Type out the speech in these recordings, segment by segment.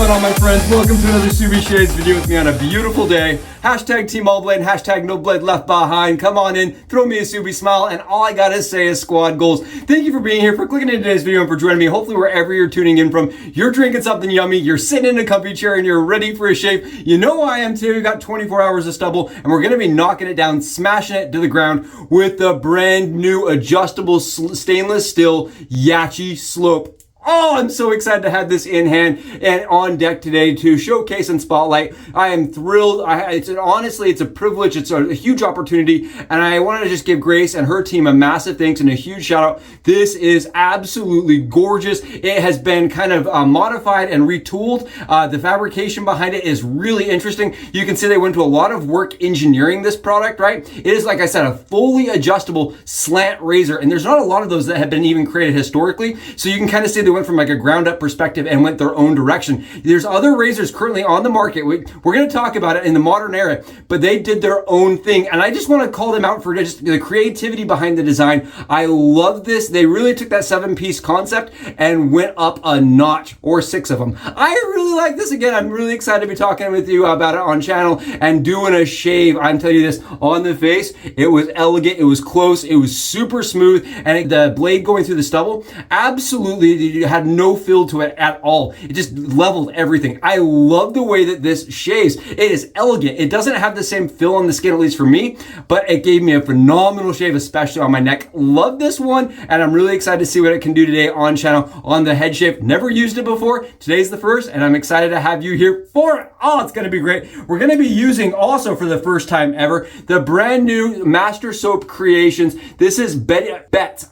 going on, my friends? Welcome to another Subie Shades video with me on a beautiful day. Hashtag Team All Blade, hashtag No Blade Left Behind. Come on in, throw me a Subie smile, and all I gotta say is squad goals. Thank you for being here, for clicking into today's video, and for joining me. Hopefully wherever you're tuning in from, you're drinking something yummy, you're sitting in a comfy chair, and you're ready for a shave. You know I am too. We got 24 hours of stubble, and we're gonna be knocking it down, smashing it to the ground with the brand new adjustable stainless steel Yaqi slope. Oh, I'm so excited to have this in hand and on deck today to showcase and spotlight. I am thrilled. Honestly, it's a privilege. It's a huge opportunity. And I wanted to just give Grace and her team a massive thanks and a huge shout out. This is absolutely gorgeous. It has been kind of modified and retooled. The fabrication behind it is really interesting. You can see they went to a lot of work engineering this product, right? It is, like I said, a fully adjustable slant razor. And there's not a lot of those that have been even created historically. So you can kind of see they went from like a ground up perspective and went their own direction. There's other razors currently on the market. We're going to talk about it in the modern era, but they did their own thing. And I just want to call them out for just the creativity behind the design. I love this. They really took that 7-piece concept and went up a notch, or 6 of them. I really like this. Again, I'm really excited to be talking with you about it on channel and doing a shave. I'm telling you this, on the face, it was elegant, it was close, it was super smooth, and the blade going through the stubble, absolutely had no fill to it at all. It just leveled everything. I love the way that this shaves. It is elegant. It doesn't have the same fill on the skin, at least for me, but it gave me a phenomenal shave, especially on my neck. Love this one, and I'm really excited to see what it can do today on channel on the head shave. Never used it before. Today's the first, and I'm excited to have you here for it. Oh, it's going to be great. We're going to be using also for the first time ever the brand new Master Soap Creations. This is Bettie.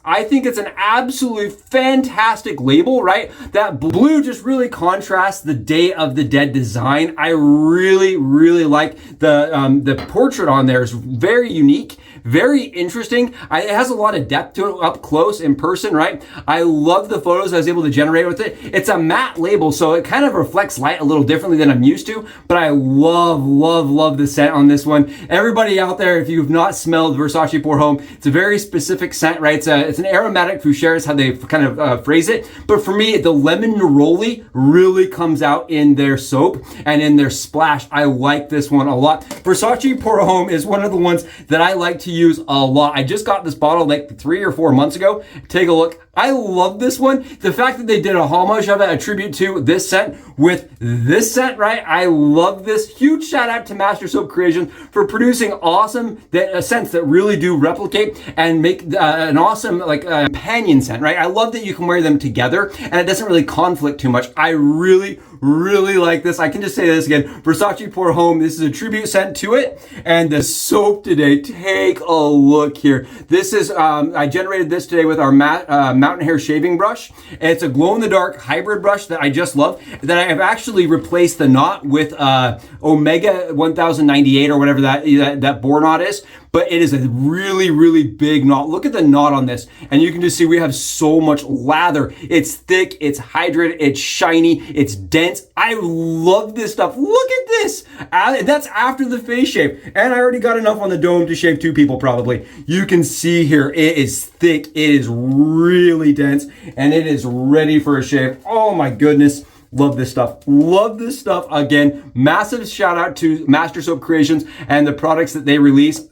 I think it's an absolutely fantastic label, right? That blue just really contrasts the Day of the Dead design. I really like the portrait on there is very unique, very interesting. It has a lot of depth to it up close in person, right? I love the photos I was able to generate with it. It's a matte label, so it kind of reflects light a little differently than I'm used to, but I love the scent on this one. Everybody out there, if you've not smelled Versace Pour Homme, it's a very specific scent, right? It's an aromatic fougere is how they kind of phrase it, but for me, the lemon neroli really comes out in their soap and in their splash. I like this one a lot. Versace Pour Homme is one of the ones that I like to use a lot. I just got this bottle like 3 or 4 months ago. Take a look. I love this one. The fact that they did a homage of it, a tribute to this scent with this scent, right? I love this. Huge shout out to Master Soap Creations for producing awesome scents that really do replicate and make an awesome companion scent, right? I love that you can wear them together and it doesn't really conflict too much. I really like this. I can just say this again. Versace Pour Homme. This is a tribute scent to it. And the soap today, take a look here. This is, I generated this today with our Mountain Hair shaving brush. It's a glow-in-the-dark hybrid brush that I just love. That I have actually replaced the knot with Omega 1098 or whatever that bore knot is. But it is a really big knot. Look at the knot on this. And you can just see we have so much lather. It's thick, it's hydrated, it's shiny, it's dense. I love this stuff. Look at this. That's after the face shave. And I already got enough on the dome to shave 2 people probably. You can see here, it is thick, it is really dense, and it is ready for a shave. Oh my goodness. Love this stuff. Love this stuff. Again, massive shout out to Master Soap Creations and the products that they release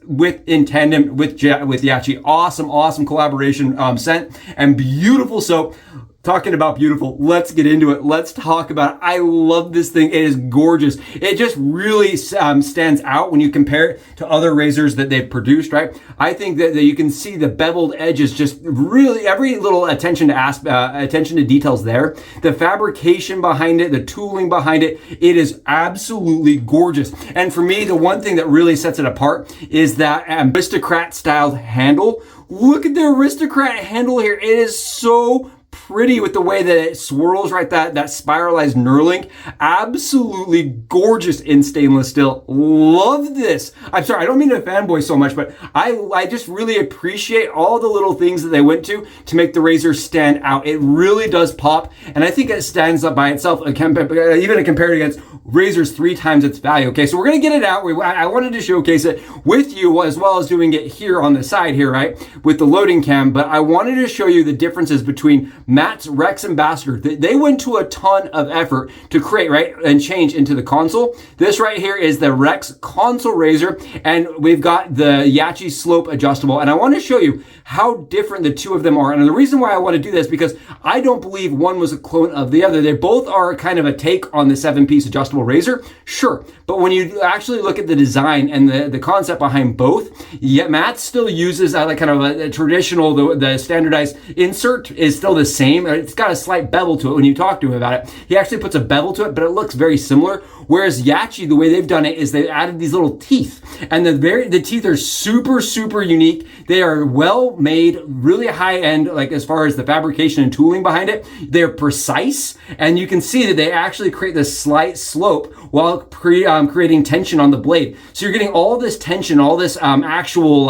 in tandem with Yaqi. Awesome collaboration scent and beautiful soap. Talking about beautiful, let's get into it. Let's talk about it. I love this thing. It is gorgeous. It just really stands out when you compare it to other razors that they've produced, right? I think that you can see the beveled edges, just really every little attention to details there. The fabrication behind it, the tooling behind it, it is absolutely gorgeous. And for me, the one thing that really sets it apart is that aristocrat styled handle. Look at the aristocrat handle here. It is so pretty with the way that it swirls, right? That spiralized knurling. Absolutely gorgeous in stainless steel. Love this. I'm sorry, I don't mean to fanboy so much, but I just really appreciate all the little things that they went to make the razor stand out. It really does pop, and I think it stands up by itself, even compared against razors 3 times its value. Okay, so we're gonna get it out. I wanted to showcase it with you as well as doing it here on the side here, right? With the loading cam, but I wanted to show you the differences between Matt's Rex Ambassador. They went to a ton of effort to create, right, and change into the console. This right here is the Rex console razor, and we've got the Yaqi slope adjustable. And I want to show you how different the two of them are. And the reason why I want to do this, because I don't believe one was a clone of the other. They both are kind of a take on the 7-piece adjustable razor, sure. But when you actually look at the design and the concept behind both, yet Matt still uses like kind of a traditional, the standardized insert is still the same. It's got a slight bevel to it when you talk to him about it. He actually puts a bevel to it, but it looks very similar. Whereas Yaqi, the way they've done it is they've added these little teeth, and the teeth are super, super unique. They are well made, really high end, like as far as the fabrication and tooling behind it. They're precise, and you can see that they actually create this slight slope while creating tension on the blade. So you're getting all this tension, all this actual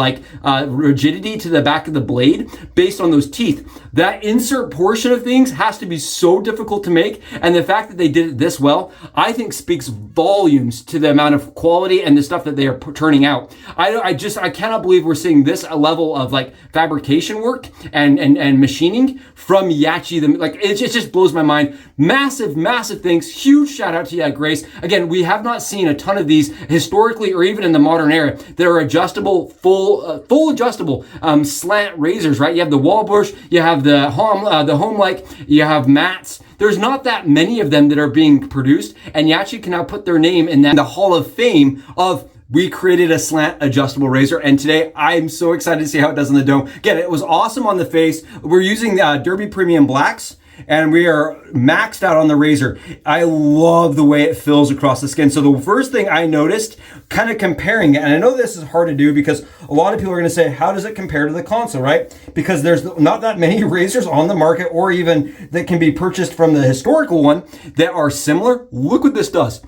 rigidity to the back of the blade based on those teeth. That insert portion of things has to be so difficult to make, and the fact that they did it this well, I think speaks volumes to the amount of quality and the stuff that they are turning out. I cannot believe we're seeing this level of like fabrication work and machining from Yaqi. It just blows my mind. Massive, massive things. Huge shout out to Grace. Again, we have not seen a ton of these historically or even in the modern era that are adjustable, full adjustable slant razors, right? You have the wall bush, you have the home-like, you have Matt's. There's not that many of them that are being produced, and Yaqi can now put their name in the Hall of Fame of we created a slant adjustable razor, and today I'm so excited to see how it does on the dome. Again, it was awesome on the face. We're using Derby Premium Blacks, and we are maxed out on the razor. I love the way it feels across the skin. So the first thing I noticed, kind of comparing it, and I know this is hard to do because a lot of people are going to say, how does it compare to the console, right? Because there's not that many razors on the market or even that can be purchased from the historical one that are similar. Look what this does.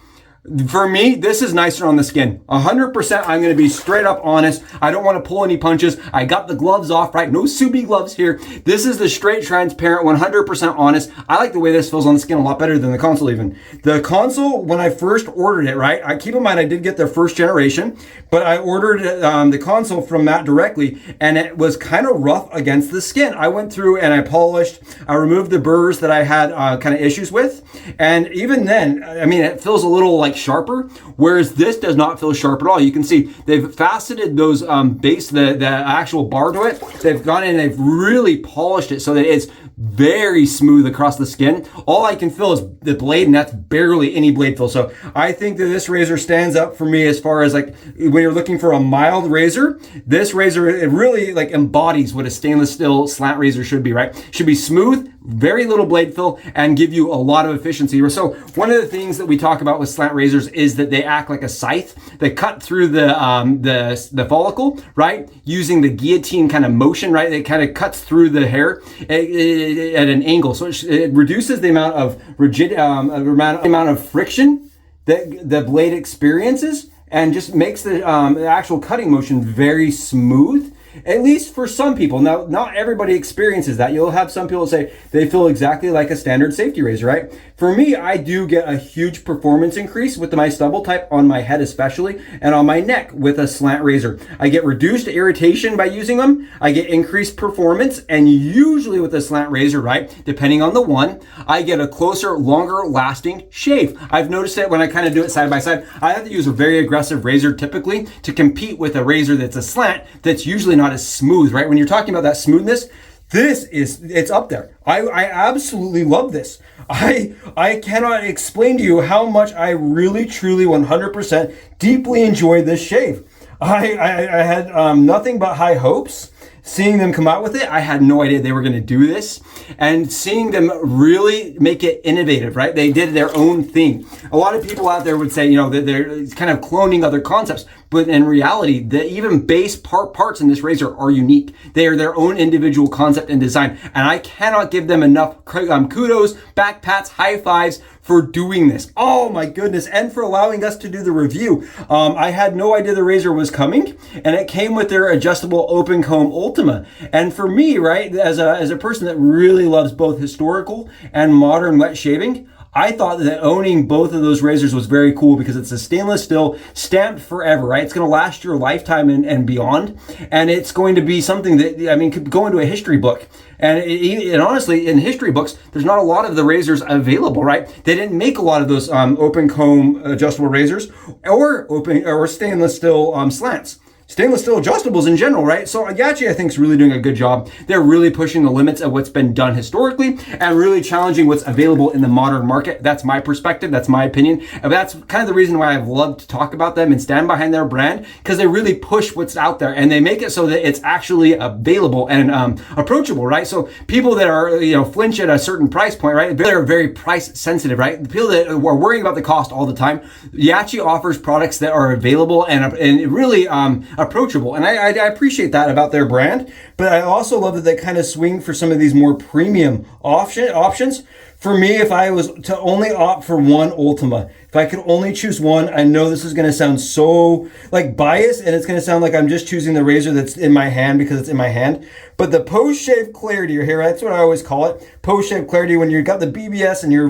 For me, this is nicer on the skin. 100%, I'm going to be straight up honest. I don't want to pull any punches. I got the gloves off, right? No Subie gloves here. This is the straight, transparent, 100% honest. I like the way this feels on the skin a lot better than the console even. The console, when I first ordered it, right? I keep in mind I did get their first generation, but I ordered the console from Matt directly, and it was kind of rough against the skin. I went through and I polished. I removed the burrs that I had kind of issues with, and even then, I mean, it feels a little like sharper, whereas this does not feel sharp at all. You can see they've faceted those the actual bar to it. They've gone in and they've really polished it so that it's very smooth across the skin. All I can feel is the blade, and that's barely any blade feel. So I think that this razor stands up for me as far as like when you're looking for a mild razor. This razor, it really like embodies what a stainless steel slant razor should be, right? Should be smooth, very little blade fill, and give you a lot of efficiency. So one of the things that we talk about with slant razors is that they act like a scythe. They cut through the follicle, right? Using the guillotine kind of motion, right? It kind of cuts through the hair at an angle. So it reduces the amount of amount of friction that the blade experiences, and just makes the actual cutting motion very smooth. At least for some people. Now, not everybody experiences that. You'll have some people say they feel exactly like a standard safety razor, right? For me, I do get a huge performance increase with my stubble type on my head especially, and on my neck with a slant razor. I get reduced irritation by using them. I get increased performance, and usually with a slant razor, right, depending on the one, I get a closer, longer lasting shave. I've noticed it when I kind of do it side by side. I have to use a very aggressive razor typically to compete with a razor that's a slant that's usually not as smooth, right? When you're talking about that smoothness, it's up there. I absolutely love this. I cannot explain to you how much I really, truly, 100% deeply enjoyed this shave. I had nothing but high hopes. Seeing them come out with it, I had no idea they were going to do this, and seeing them really make it innovative, right? They did their own thing. A lot of people out there would say, you know, that they're kind of cloning other concepts, but in reality, the even base parts in this razor are unique. They are their own individual concept and design, and I cannot give them enough kudos, back pats, high fives for doing this. Oh my goodness, and for allowing us to do the review. I had no idea the razor was coming, and it came with their adjustable open comb Ultima. And for me, right, as a person that really loves both historical and modern wet shaving, I thought that owning both of those razors was very cool because it's a stainless steel, stamped forever, right? It's going to last your lifetime and beyond. And it's going to be something that, I mean, could go into a history book. And honestly, in history books, there's not a lot of the razors available, right? They didn't make a lot of those open comb adjustable razors or stainless steel slants. Stainless steel adjustables in general, right? So Yaqi, I think, is really doing a good job. They're really pushing the limits of what's been done historically and really challenging what's available in the modern market. That's my perspective. That's my opinion. And that's kind of the reason why I've loved to talk about them and stand behind their brand, because they really push what's out there and they make it so that it's actually available and approachable, right? So people that are, flinch at a certain price point, right? They're very price sensitive, right? The people that are worrying about the cost all the time, Yaqi offers products that are available and really approachable, and I appreciate that about their brand. But I also love that they kind of swing for some of these more premium options. For me, if I was to only opt for one Ultima, if I could only choose one, I know this is going to sound so like biased, and it's going to sound like I'm just choosing the razor that's in my hand because it's in my hand. But the post-shave clarity here, that's what I always call it, post-shave clarity, when you've got the BBS and you're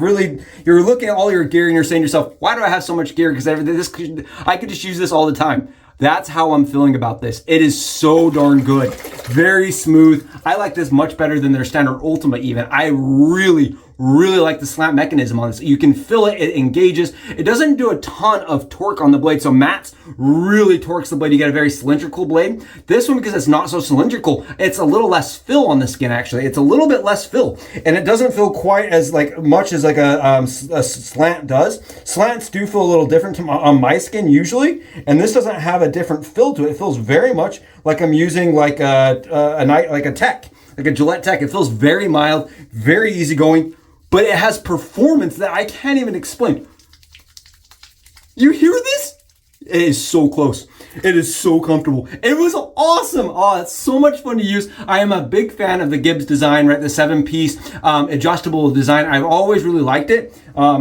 looking at all your gear and you're saying to yourself, why do I have so much gear? Because I could just use this all the time. That's how I'm feeling about this. It is so darn good. Very smooth. I like this much better than their standard Ultima even. I really like the slant mechanism on this. You can feel it, it engages. It doesn't do a ton of torque on the blade. So Matt's really torques the blade. You get a very cylindrical blade. This one, because it's not so cylindrical, it's a little less fill on the skin actually. It's a little bit less fill. And it doesn't feel quite as much as a slant does. Slants do feel a little different on my skin usually. And this doesn't have a different fill to it. It feels very much like I'm using like a Tech, like a Gillette Tech. It feels very mild, very easygoing. But it has performance that I can't even explain. You hear this? It is so close. It is so comfortable. It was awesome. Oh, it's so much fun to use. I am a big fan of the Gibbs design, right? The 7-piece adjustable design. I've always really liked it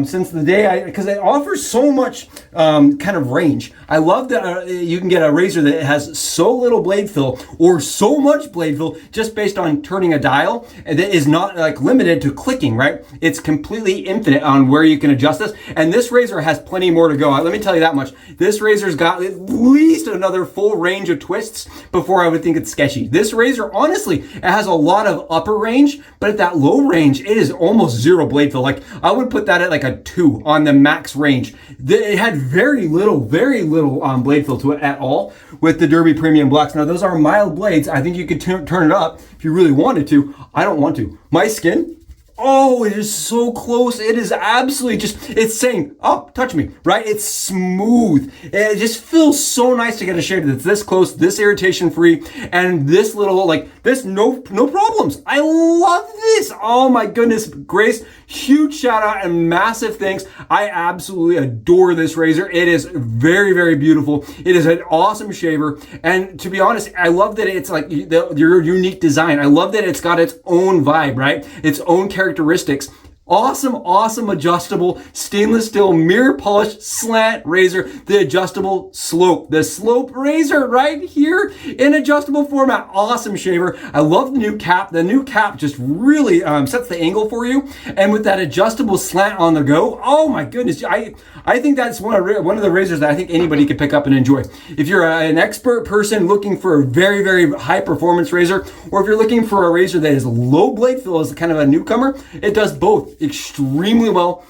since the day because it offers so much kind of range. I love that you can get a razor that has so little blade fill or so much blade fill just based on turning a dial, and that is not limited to clicking, right? It's completely infinite on where you can adjust this. And this razor has plenty more to go. Let me tell you that much. This razor's got at least another full range of twists before I would think it's sketchy. This razor, honestly, it has a lot of upper range, but at that low range, it is almost zero blade fill. I would put that at a 2 on the max range. It had very little blade fill to it at all with the Derby Premium Blacks. Now, those are mild blades. I think you could turn it up if you really wanted to. I don't want to. My skin, oh, it is so close. It is absolutely it's saying, oh, touch me, right? It's smooth. It just feels so nice to get a shade that's this close, this irritation free, and this little, this, no problems. I love this. Oh my goodness, Grace, huge shout out and massive thanks. I absolutely adore this razor. It is very, very beautiful. It is an awesome shaver. And to be honest, I love that it's your unique design. I love that it's got its own vibe, right? Its own characteristics. Awesome adjustable stainless steel mirror polished slant razor, the adjustable slope. The slope razor right here in adjustable format. Awesome shaver. I love the new cap. The new cap just really sets the angle for you. And with that adjustable slant on the go, oh my goodness. I think that's one of the razors that I think anybody could pick up and enjoy. If you're an expert person looking for a very, very high performance razor, or if you're looking for a razor that is low blade fill as kind of a newcomer, it does both extremely well.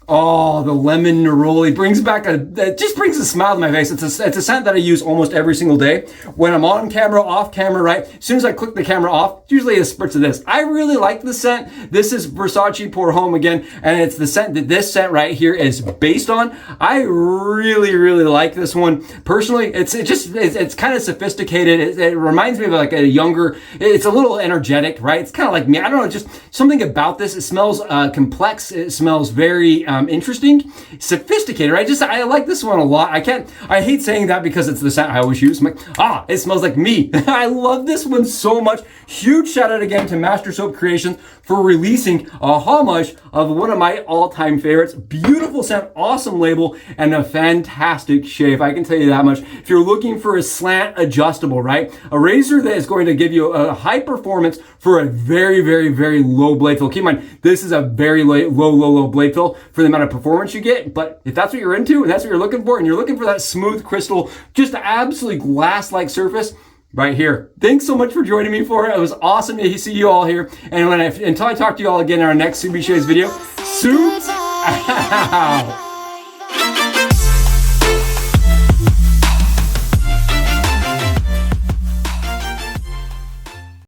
Oh, the lemon neroli it just brings a smile to my face. It's a scent that I use almost every single day. When I'm on camera, off camera, right? As soon as I click the camera off, usually a spritz of this. I really like the scent. This is Versace Pour Homme again, and it's the scent that this scent right here is based on. I really like this one. Personally, it's kind of sophisticated. It reminds me of a younger, it's a little energetic, right? It's kind of like me. I don't know, just something about this. It smells complex. It smells very interesting, sophisticated, right? I like this one a lot. I hate saying that because it's the scent I always use. I'm like, it smells like me. I love this one so much. Huge shout out again to Master Soap Creations for releasing a homage of one of my all-time favorites. Beautiful scent, awesome label, and a fantastic shave. I can tell you that much. If you're looking for a slant adjustable, right? A razor that is going to give you a high performance for a very, very, very low blade fill. Keep in mind, this is a very low blade fill for the amount of performance you get. But if that's what you're into and that's what you're looking for, and you're looking for that smooth crystal, just absolutely glass-like surface, right here. Thanks so much for joining me for it. It was awesome to see you all here. And until I talk to you all again in our next Subie Shades video, Subie out.